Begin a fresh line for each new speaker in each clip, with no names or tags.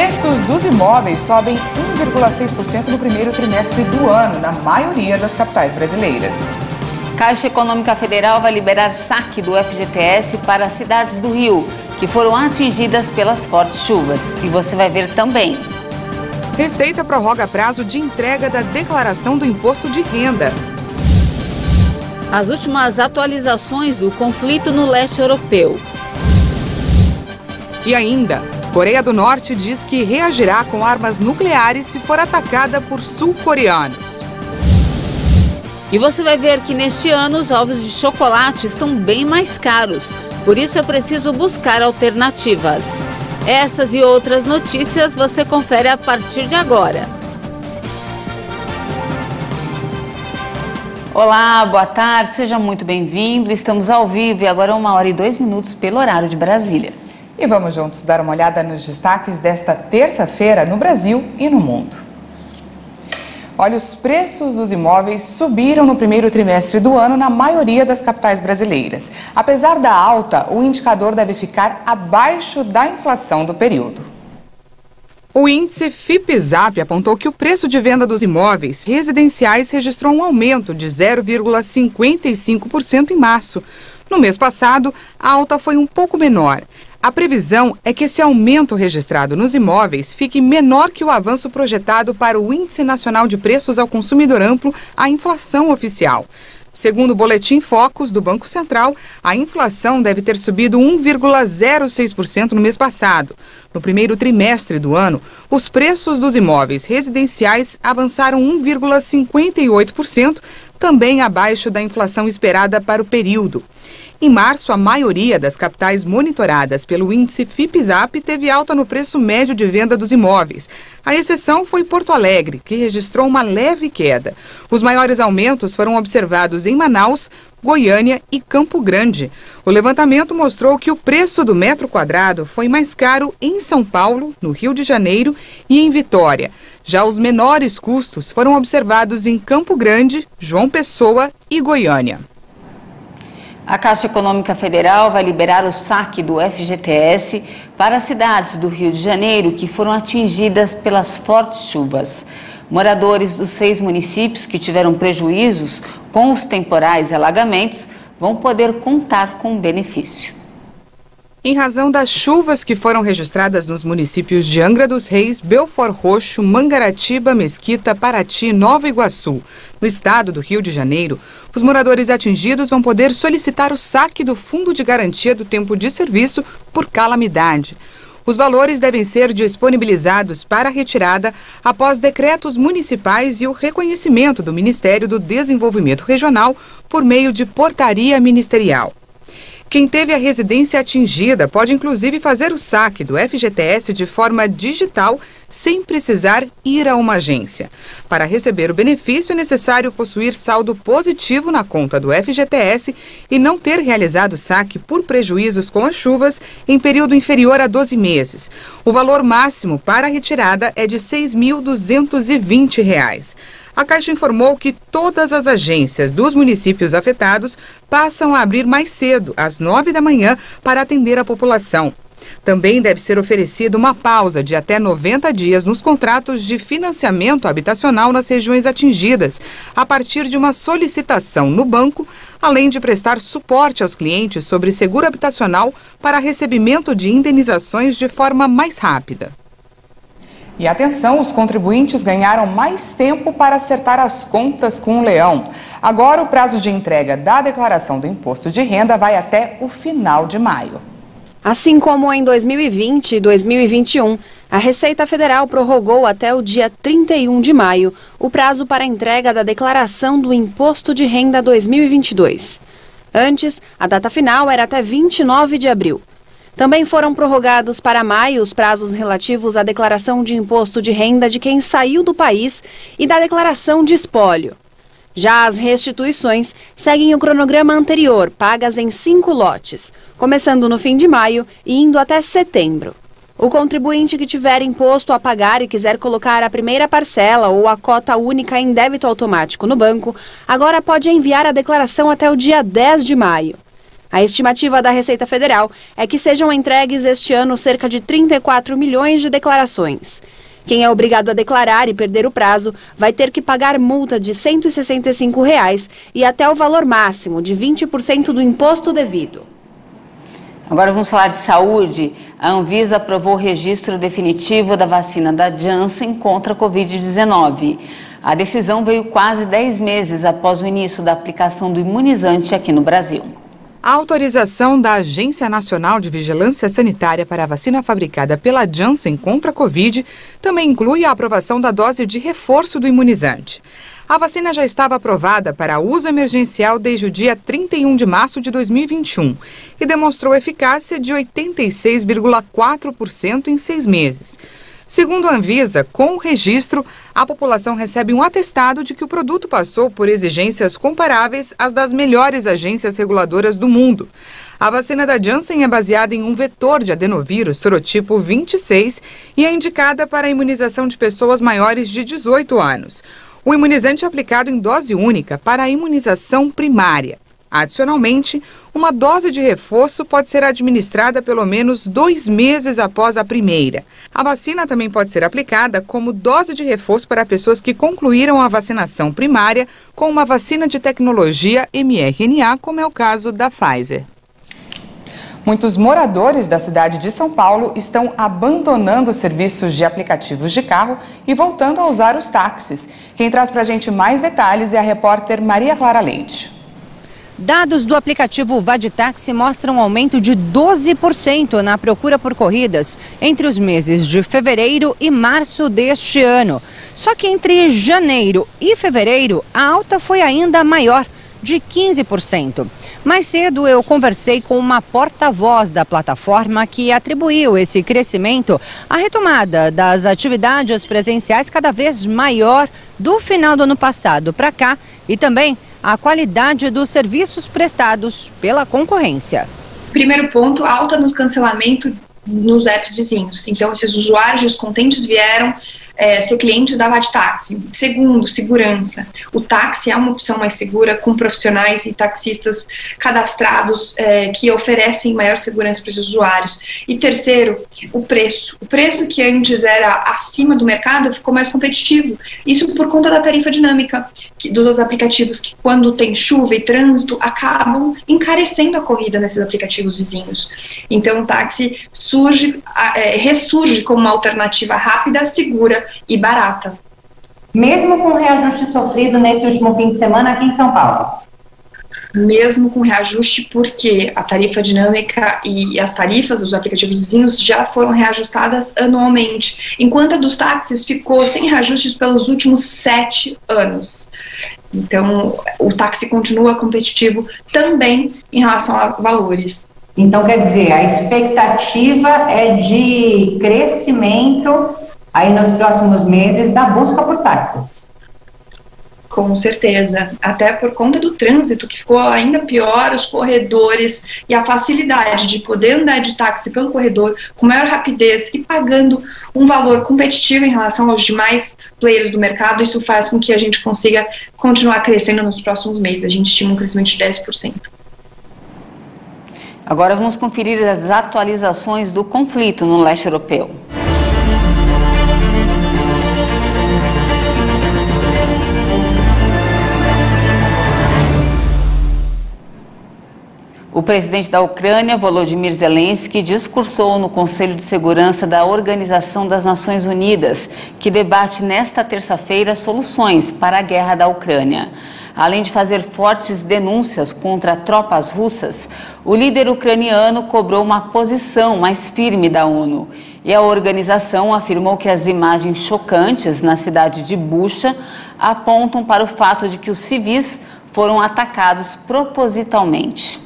preços dos imóveis sobem 1,6% no primeiro trimestre do ano, na maioria das capitais brasileiras.
Caixa Econômica Federal vai liberar saque do FGTS para as cidades do Rio, que foram atingidas pelas fortes chuvas. E você vai ver também.
Receita prorroga prazo de entrega da declaração do imposto de renda.
As últimas atualizações do conflito no leste europeu.
E ainda, Coreia do Norte diz que reagirá com armas nucleares se for atacada por sul-coreanos.
E você vai ver que neste ano os ovos de chocolate estão bem mais caros. Por isso é preciso buscar alternativas. Essas e outras notícias você confere a partir de agora. Olá, boa tarde, seja muito bem-vindo. Estamos ao vivo e agora 1h02 pelo horário de Brasília.
E vamos juntos dar uma olhada nos destaques desta terça-feira no Brasil e no mundo. Olha, os preços dos imóveis subiram no primeiro trimestre do ano na maioria das capitais brasileiras. Apesar da alta, o indicador deve ficar abaixo da inflação do período. O índice FIPE-ZAP apontou que o preço de venda dos imóveis residenciais registrou um aumento de 0,55% em março. No mês passado, a alta foi um pouco menor. A previsão é que esse aumento registrado nos imóveis fique menor que o avanço projetado para o Índice Nacional de Preços ao Consumidor Amplo, a inflação oficial. Segundo o Boletim Focus do Banco Central, a inflação deve ter subido 1,06% no mês passado. No primeiro trimestre do ano, os preços dos imóveis residenciais avançaram 1,58%, também abaixo da inflação esperada para o período. Em março, a maioria das capitais monitoradas pelo índice FIPE-ZAP teve alta no preço médio de venda dos imóveis. A exceção foi Porto Alegre, que registrou uma leve queda. Os maiores aumentos foram observados em Manaus, Goiânia e Campo Grande. O levantamento mostrou que o preço do metro quadrado foi mais caro em São Paulo, no Rio de Janeiro e em Vitória. Já os menores custos foram observados em Campo Grande, João Pessoa e Goiânia.
A Caixa Econômica Federal vai liberar o saque do FGTS para as cidades do Rio de Janeiro que foram atingidas pelas fortes chuvas. Moradores dos 6 municípios que tiveram prejuízos com os temporais e alagamentos vão poder contar com o benefício.
Em razão das chuvas que foram registradas nos municípios de Angra dos Reis, Belford Roxo, Mangaratiba, Mesquita, Paraty e Nova Iguaçu, no estado do Rio de Janeiro, os moradores atingidos vão poder solicitar o saque do Fundo de Garantia do Tempo de Serviço por calamidade. Os valores devem ser disponibilizados para retirada após decretos municipais e o reconhecimento do Ministério do Desenvolvimento Regional por meio de portaria ministerial. Quem teve a residência atingida pode inclusive fazer o saque do FGTS de forma digital, sem precisar ir a uma agência. Para receber o benefício é necessário possuir saldo positivo na conta do FGTS e não ter realizado o saque por prejuízos com as chuvas em período inferior a 12 meses. O valor máximo para a retirada é de R$ 6.220. A Caixa informou que todas as agências dos municípios afetados passam a abrir mais cedo, às 9 da manhã, para atender a população. Também deve ser oferecida uma pausa de até 90 dias nos contratos de financiamento habitacional nas regiões atingidas, a partir de uma solicitação no banco, além de prestar suporte aos clientes sobre seguro habitacional para recebimento de indenizações de forma mais rápida. E atenção, os contribuintes ganharam mais tempo para acertar as contas com o Leão. Agora o prazo de entrega da declaração do imposto de renda vai até o final de maio.
Assim como em 2020 e 2021, a Receita Federal prorrogou até o dia 31 de maio o prazo para a entrega da declaração do Imposto de Renda 2022. Antes, a data final era até 29 de abril. Também foram prorrogados para maio os prazos relativos à declaração de imposto de renda de quem saiu do país e da declaração de espólio. Já as restituições seguem o cronograma anterior, pagas em 5 lotes, começando no fim de maio e indo até setembro. O contribuinte que tiver imposto a pagar e quiser colocar a primeira parcela ou a cota única em débito automático no banco, agora pode enviar a declaração até o dia 10 de maio. A estimativa da Receita Federal é que sejam entregues este ano cerca de 34 milhões de declarações. Quem é obrigado a declarar e perder o prazo vai ter que pagar multa de R$ 165 e até o valor máximo de 20% do imposto devido.
Agora vamos falar de saúde. A Anvisa aprovou o registro definitivo da vacina da Janssen contra a Covid-19. A decisão veio quase 10 meses após o início da aplicação do imunizante aqui no Brasil.
A autorização da Agência Nacional de Vigilância Sanitária para a vacina fabricada pela Janssen contra a Covid também inclui a aprovação da dose de reforço do imunizante. A vacina já estava aprovada para uso emergencial desde o dia 31 de março de 2021 e demonstrou eficácia de 86,4% em 6 meses. Segundo a Anvisa, com o registro, a população recebe um atestado de que o produto passou por exigências comparáveis às das melhores agências reguladoras do mundo. A vacina da Janssen é baseada em um vetor de adenovírus sorotipo 26 e é indicada para a imunização de pessoas maiores de 18 anos. O imunizante é aplicado em dose única para a imunização primária. Adicionalmente, uma dose de reforço pode ser administrada pelo menos 2 meses após a primeira. A vacina também pode ser aplicada como dose de reforço para pessoas que concluíram a vacinação primária com uma vacina de tecnologia mRNA, como é o caso da Pfizer. Muitos moradores da cidade de São Paulo estão abandonando os serviços de aplicativos de carro e voltando a usar os táxis. Quem traz para a gente mais detalhes é a repórter Maria Clara Leite.
Dados do aplicativo Vaditaxi mostram um aumento de 12% na procura por corridas entre os meses de fevereiro e março deste ano. Só que entre janeiro e fevereiro, a alta foi ainda maior, de 15%. Mais cedo eu conversei com uma porta-voz da plataforma que atribuiu esse crescimento à retomada das atividades presenciais cada vez maior do final do ano passado para cá e também a qualidade dos serviços prestados pela concorrência.
Primeiro ponto, alta no cancelamento nos apps vizinhos. Então, esses usuários descontentes vieram ser clientes da Vaditaxi. Segundo, segurança. O táxi é uma opção mais segura, com profissionais e taxistas cadastrados que oferecem maior segurança para os usuários. E terceiro, o preço. O preço que antes era acima do mercado ficou mais competitivo. Isso por conta da tarifa dinâmica dos aplicativos, que quando tem chuva e trânsito, acabam encarecendo a corrida nesses aplicativos vizinhos. Então, o táxi ressurge como uma alternativa rápida, segura e barata.
Mesmo com o reajuste sofrido nesse último fim de semana aqui em São Paulo?
Mesmo com reajuste, porque a tarifa dinâmica e as tarifas dos aplicativos vizinhos já foram reajustadas anualmente, enquanto a dos táxis ficou sem reajustes pelos últimos 7 anos. Então, o táxi continua competitivo também em relação a valores.
Então, quer dizer, a expectativa é de crescimento aí nos próximos meses da busca por táxis.
Com certeza, até por conta do trânsito, que ficou ainda pior, os corredores e a facilidade de poder andar de táxi pelo corredor com maior rapidez e pagando um valor competitivo em relação aos demais players do mercado. Isso faz com que a gente consiga continuar crescendo nos próximos meses. A gente estima um crescimento de 10%.
Agora vamos conferir as atualizações do conflito no leste europeu. O presidente da Ucrânia, Volodymyr Zelensky, discursou no Conselho de Segurança da Organização das Nações Unidas, que debate nesta terça-feira soluções para a guerra da Ucrânia. Além de fazer fortes denúncias contra tropas russas, o líder ucraniano cobrou uma posição mais firme da ONU. E a organização afirmou que as imagens chocantes na cidade de Bucha apontam para o fato de que os civis foram atacados propositalmente.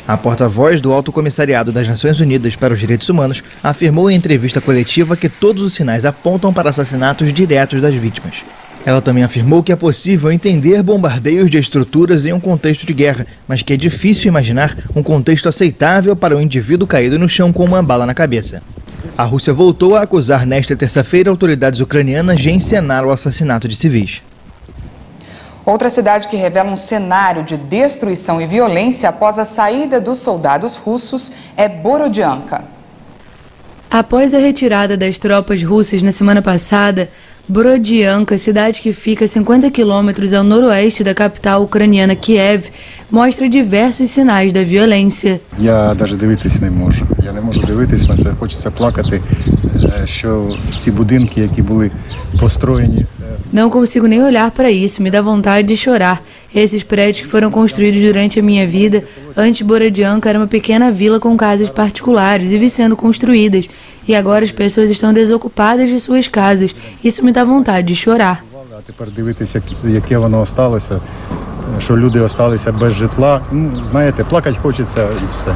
A porta-voz do Alto Comissariado das Nações Unidas para os Direitos Humanos afirmou em entrevista coletiva que todos os sinais apontam para assassinatos diretos das vítimas. Ela também afirmou que é possível entender bombardeios de estruturas em um contexto de guerra, mas que é difícil imaginar um contexto aceitável para um indivíduo caído no chão com uma bala na cabeça. A Rússia voltou a acusar nesta terça-feira autoridades ucranianas de encenar o assassinato de civis.
Outra cidade que revela um cenário de destruição e violência após a saída dos soldados russos é Borodianka.
Após a retirada das tropas russas na semana passada, Borodianka, cidade que fica a 50 quilômetros ao noroeste da capital ucraniana Kiev, mostra diversos sinais da violência.
Я навіть дивитись не можу. Я не можу дивитись на це. Хочеться плакати, що ці будинки, які були построєні.
Não consigo nem olhar para isso, me dá vontade de chorar. Esses prédios que foram construídos durante a minha vida, antes Borodianka era uma pequena vila com casas particulares e sendo construídas. E agora as pessoas estão desocupadas de suas casas. Isso me dá vontade de chorar.
А тепер дивитися, яке воно сталося, що люди осталися без житла. Знаєте, плакати хочеться і все.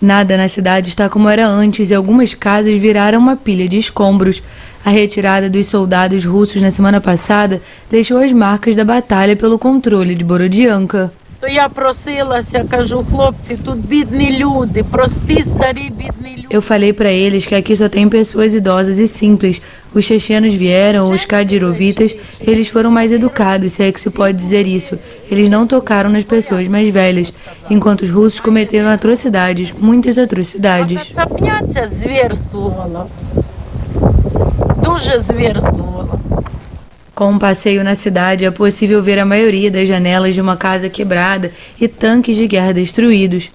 Nada na cidade está como era antes e algumas casas viraram uma pilha de escombros. A retirada dos soldados russos na semana passada deixou as marcas da batalha pelo controle de Borodianka. Eu falei para eles que aqui só tem pessoas idosas e simples. Os chechenos vieram, os kadirovitas, eles foram mais educados, se é que se pode dizer isso. Eles não tocaram nas pessoas mais velhas, enquanto os russos cometeram atrocidades, muitas atrocidades. Com um passeio na cidade, é possível ver a maioria das janelas de uma casa quebrada e tanques de guerra destruídos.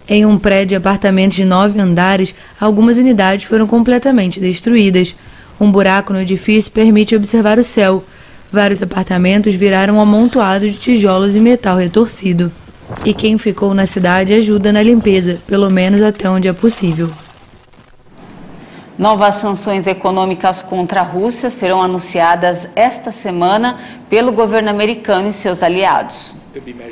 Em um prédio de apartamentos de 9 andares, algumas unidades foram completamente destruídas. Um buraco no edifício permite observar o céu. Vários apartamentos viraram um amontoado de tijolos e metal retorcido. E quem ficou na cidade ajuda na limpeza, pelo menos até onde é possível.
Novas sanções econômicas contra a Rússia serão anunciadas esta semana pelo governo americano e seus aliados.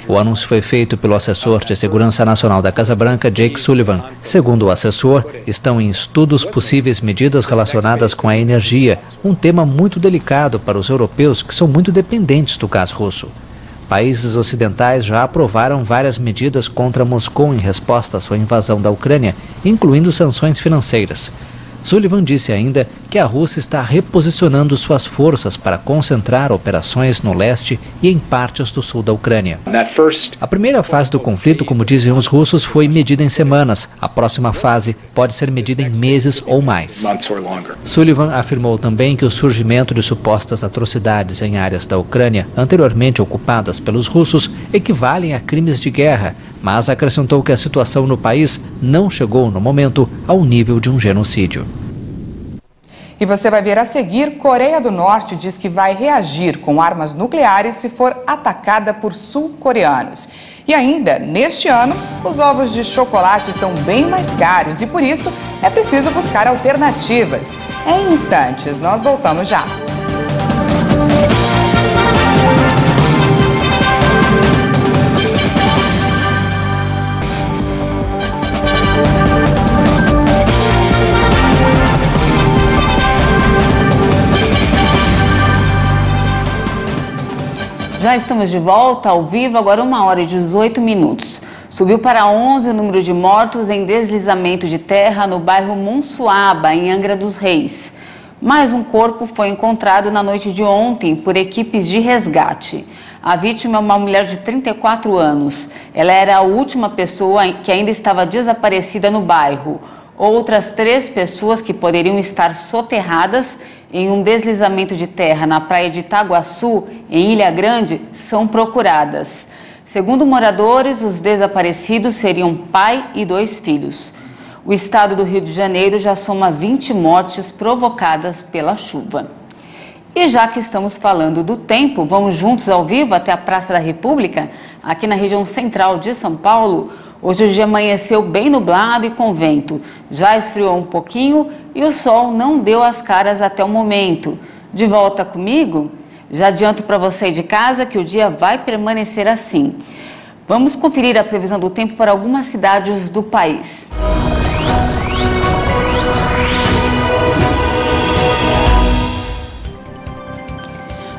O anúncio foi feito pelo assessor de Segurança Nacional da Casa Branca, Jake Sullivan. Segundo o assessor, estão em estudos possíveis medidas relacionadas com a energia, um tema muito delicado para os europeus que são muito dependentes do gás russo. Países ocidentais já aprovaram várias medidas contra Moscou em resposta à sua invasão da Ucrânia, incluindo sanções financeiras. Sullivan disse ainda que a Rússia está reposicionando suas forças para concentrar operações no leste e em partes do sul da Ucrânia. A primeira fase do conflito, como dizem os russos, foi medida em semanas. A próxima fase pode ser medida em meses ou mais. Sullivan afirmou também que o surgimento de supostas atrocidades em áreas da Ucrânia anteriormente ocupadas pelos russos equivalem a crimes de guerra, mas acrescentou que a situação no país não chegou, no momento, ao nível de um genocídio.
E você vai ver a seguir, Coreia do Norte diz que vai reagir com armas nucleares se for atacada por sul-coreanos. E ainda, neste ano, os ovos de chocolate estão bem mais caros e por isso é preciso buscar alternativas. Em instantes, nós voltamos já.
Já estamos de volta ao vivo, agora 1h18. Subiu para 11 o número de mortos em deslizamento de terra no bairro Monsuaba, em Angra dos Reis. Mais um corpo foi encontrado na noite de ontem por equipes de resgate. A vítima é uma mulher de 34 anos. Ela era a última pessoa que ainda estava desaparecida no bairro. Outras 3 pessoas que poderiam estar soterradas em um deslizamento de terra na praia de Itaguaçu, em Ilha Grande, são procuradas. Segundo moradores, os desaparecidos seriam pai e 2 filhos. O estado do Rio de Janeiro já soma 20 mortes provocadas pela chuva. E já que estamos falando do tempo, vamos juntos ao vivo até a Praça da República, aqui na região central de São Paulo. Hoje o dia amanheceu bem nublado e com vento. Já esfriou um pouquinho e o sol não deu as caras até o momento. De volta comigo? Já adianto para você de casa que o dia vai permanecer assim. Vamos conferir a previsão do tempo para algumas cidades do país.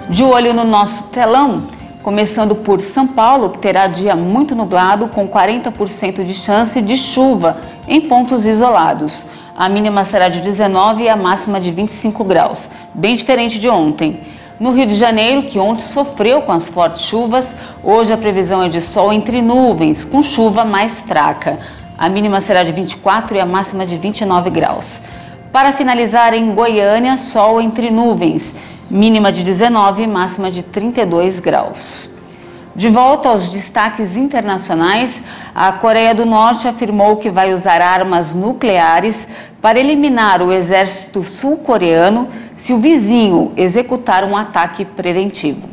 De olho no nosso telão, começando por São Paulo, que terá dia muito nublado com 40% de chance de chuva em pontos isolados. A mínima será de 19 e a máxima de 25 graus, bem diferente de ontem. No Rio de Janeiro, que ontem sofreu com as fortes chuvas, hoje a previsão é de sol entre nuvens, com chuva mais fraca. A mínima será de 24 e a máxima de 29 graus. Para finalizar, em Goiânia, sol entre nuvens, mínima de 19 e máxima de 32 graus. De volta aos destaques internacionais, a Coreia do Norte afirmou que vai usar armas nucleares para eliminar o exército sul-coreano se o vizinho executar um ataque preventivo.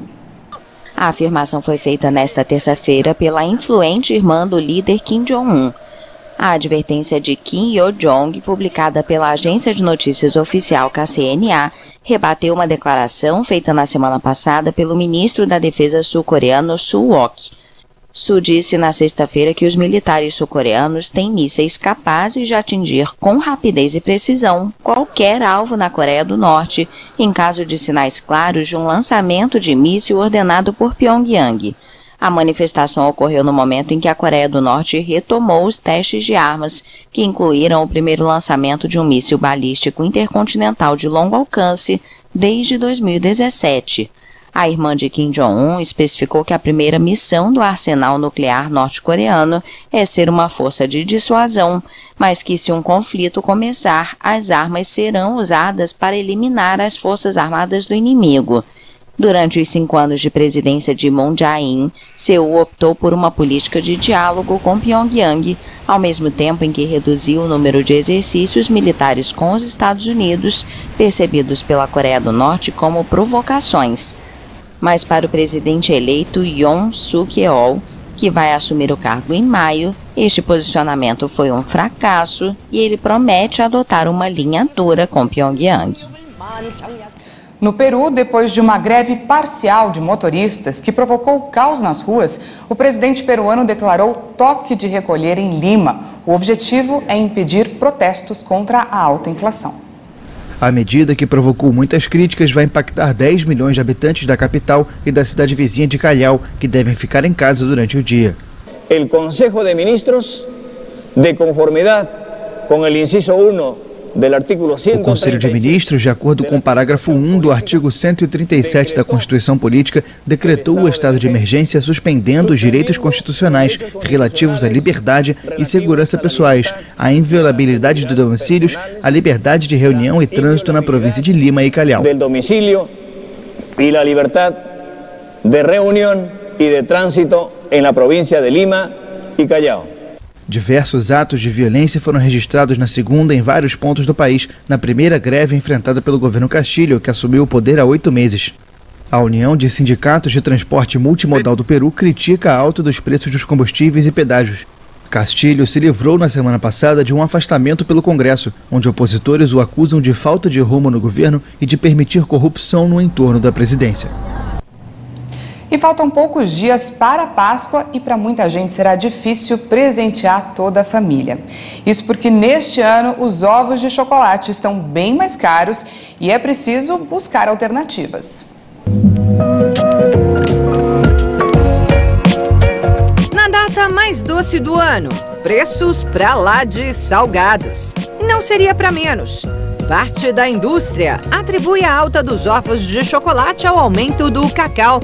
A afirmação foi feita nesta terça-feira pela influente irmã do líder Kim Jong-un. A advertência de Kim Yo-jong, publicada pela agência de notícias oficial KCNA, rebateu uma declaração feita na semana passada pelo ministro da Defesa sul-coreano Soo Ok. Soo disse na sexta-feira que os militares sul-coreanos têm mísseis capazes de atingir com rapidez e precisão qualquer alvo na Coreia do Norte, em caso de sinais claros de um lançamento de míssil ordenado por Pyongyang. A manifestação ocorreu no momento em que a Coreia do Norte retomou os testes de armas, que incluíram o primeiro lançamento de um míssil balístico intercontinental de longo alcance desde 2017. A irmã de Kim Jong-un especificou que a primeira missão do arsenal nuclear norte-coreano é ser uma força de dissuasão, mas que se um conflito começar, as armas serão usadas para eliminar as forças armadas do inimigo. Durante os 5 anos de presidência de Moon Jae-in, Seul optou por uma política de diálogo com Pyongyang, ao mesmo tempo em que reduziu o número de exercícios militares com os Estados Unidos, percebidos pela Coreia do Norte como provocações. Mas para o presidente eleito Yoon Suk-yeol, que vai assumir o cargo em maio, este posicionamento foi um fracasso e ele promete adotar uma linha dura com Pyongyang.
No Peru, depois de uma greve parcial de motoristas que provocou caos nas ruas, o presidente peruano declarou toque de recolher em Lima. O objetivo é impedir protestos contra a alta inflação.
A medida, que provocou muitas críticas, vai impactar 10 milhões de habitantes da capital e da cidade vizinha de Callao, que devem ficar em casa durante o dia.
O Conselho de Ministros, de conformidade com o inciso 1
O Conselho de Ministros, de acordo com o parágrafo 1 do artigo 137 da Constituição Política, decretou o estado de emergência suspendendo os direitos constitucionais relativos à liberdade e segurança pessoais, à inviolabilidade de domicílios, à liberdade de reunião e trânsito na província de Lima e Callao.
Do domicílio e a liberdade de reunião e de trânsito na província de Lima e Callao.
Diversos atos de violência foram registrados na segunda em vários pontos do país, na primeira greve enfrentada pelo governo Castilho, que assumiu o poder há 8 meses. A União de Sindicatos de Transporte Multimodal do Peru critica a alta dos preços dos combustíveis e pedágios. Castilho se livrou na semana passada de um afastamento pelo Congresso, onde opositores o acusam de falta de rumo no governo e de permitir corrupção no entorno da presidência.
E faltam poucos dias para a Páscoa e para muita gente será difícil presentear toda a família. Isso porque neste ano os ovos de chocolate estão bem mais caros e é preciso buscar alternativas.
Na data mais doce do ano, preços pra lá de salgados. Não seria para menos. Parte da indústria atribui a alta dos ovos de chocolate ao aumento do cacau.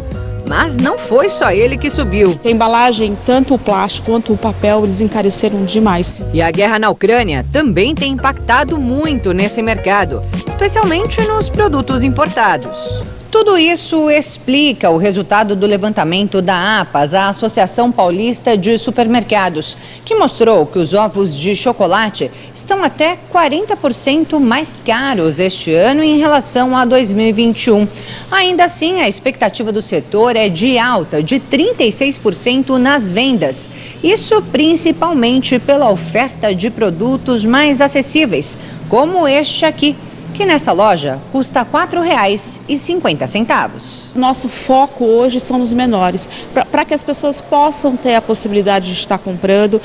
Mas não foi só ele que subiu.
A embalagem, tanto o plástico quanto o papel, eles encareceram demais.
E a guerra na Ucrânia também tem impactado muito nesse mercado, especialmente nos produtos importados. Tudo isso explica o resultado do levantamento da APAS, a Associação Paulista de Supermercados, que mostrou que os ovos de chocolate estão até 40% mais caros este ano em relação a 2021. Ainda assim, a expectativa do setor é de alta de 36% nas vendas. Isso principalmente pela oferta de produtos mais acessíveis, como este aqui, que nessa loja custa R$ 4,50.
Nosso foco hoje são os menores, para que as pessoas possam ter a possibilidade de estar comprando.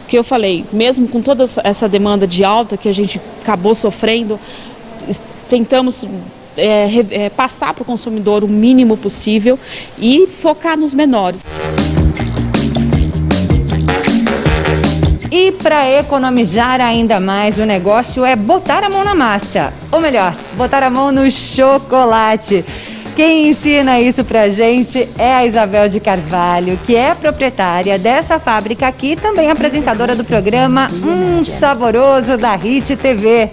Que eu falei, mesmo com toda essa demanda de alta que a gente acabou sofrendo, tentamos passar para o consumidor o mínimo possível e focar nos menores.
E para economizar ainda mais, o negócio é botar a mão na massa. Ou melhor, botar a mão no chocolate. Quem ensina isso pra gente é a Isabel de Carvalho, que é proprietária dessa fábrica aqui, também apresentadora do programa Saboroso da Hit TV.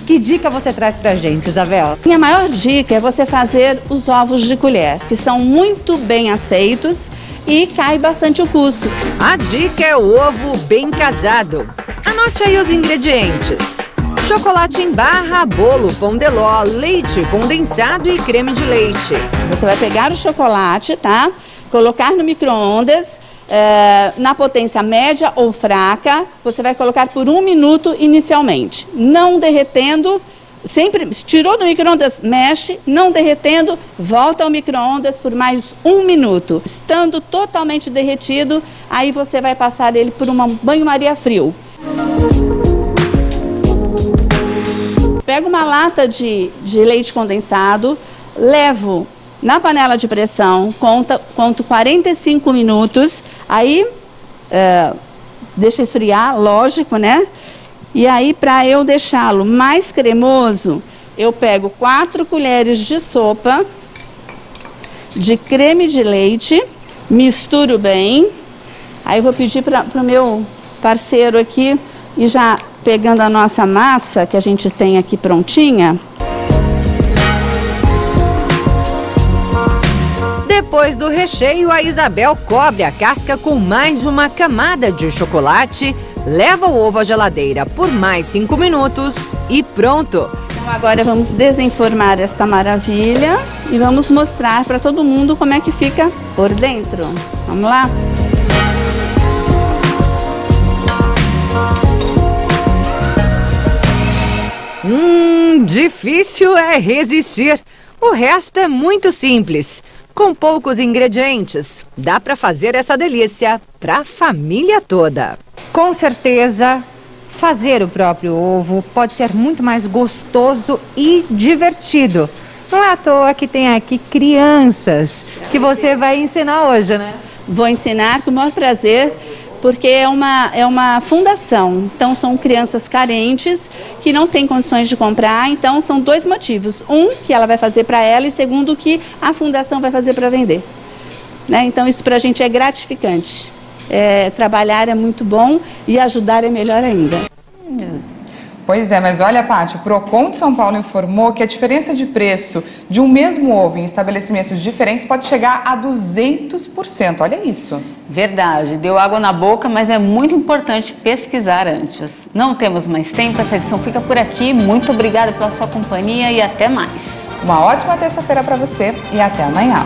Que dica você traz pra gente, Isabel?
Minha maior dica é você fazer os ovos de colher, que são muito bem aceitos e cai bastante o custo.
A dica é o ovo bem casado. Anote aí os ingredientes: chocolate em barra, bolo, pão de ló, leite condensado e creme de leite.
Você vai pegar o chocolate, tá? Colocar no micro-ondas, na potência média ou fraca. Você vai colocar por 1 minuto inicialmente, não derretendo. Sempre tirou do micro-ondas, mexe, não derretendo, volta ao micro-ondas por mais 1 minuto. Estando totalmente derretido, aí você vai passar ele por um banho-maria frio. Pego uma lata de leite condensado, levo na panela de pressão, conto 45 minutos, aí deixa esfriar, lógico, né? E aí, para eu deixá-lo mais cremoso, eu pego 4 colheres de sopa de creme de leite, misturo bem. Aí eu vou pedir para o meu parceiro aqui e já pegando a nossa massa que a gente tem aqui prontinha.
Depois do recheio, a Isabel cobre a casca com mais uma camada de chocolate, leva o ovo à geladeira por mais 5 minutos e pronto!
Então agora vamos desenformar esta maravilha e vamos mostrar para todo mundo como é que fica por dentro. Vamos lá?
Difícil é resistir. O resto é muito simples. Com poucos ingredientes, dá para fazer essa delícia para a família toda. Com certeza, fazer o próprio ovo pode ser muito mais gostoso e divertido. Não é à toa que tem aqui crianças que você vai ensinar hoje, né?
Vou ensinar com o maior prazer, porque é uma fundação. Então são crianças carentes que não têm condições de comprar. Então são 2 motivos: um, que ela vai fazer para ela, e segundo, que a fundação vai fazer para vender, né? Então isso para a gente é gratificante. Trabalhar é muito bom e ajudar é melhor ainda.
Pois é, mas olha, Paty, o Procon de São Paulo informou que a diferença de preço de um mesmo ovo em estabelecimentos diferentes pode chegar a 200%. Olha isso.
Verdade, deu água na boca, mas é muito importante pesquisar antes. Não temos mais tempo, essa edição fica por aqui. Muito obrigada pela sua companhia e até mais.
Uma ótima terça-feira para você e até amanhã.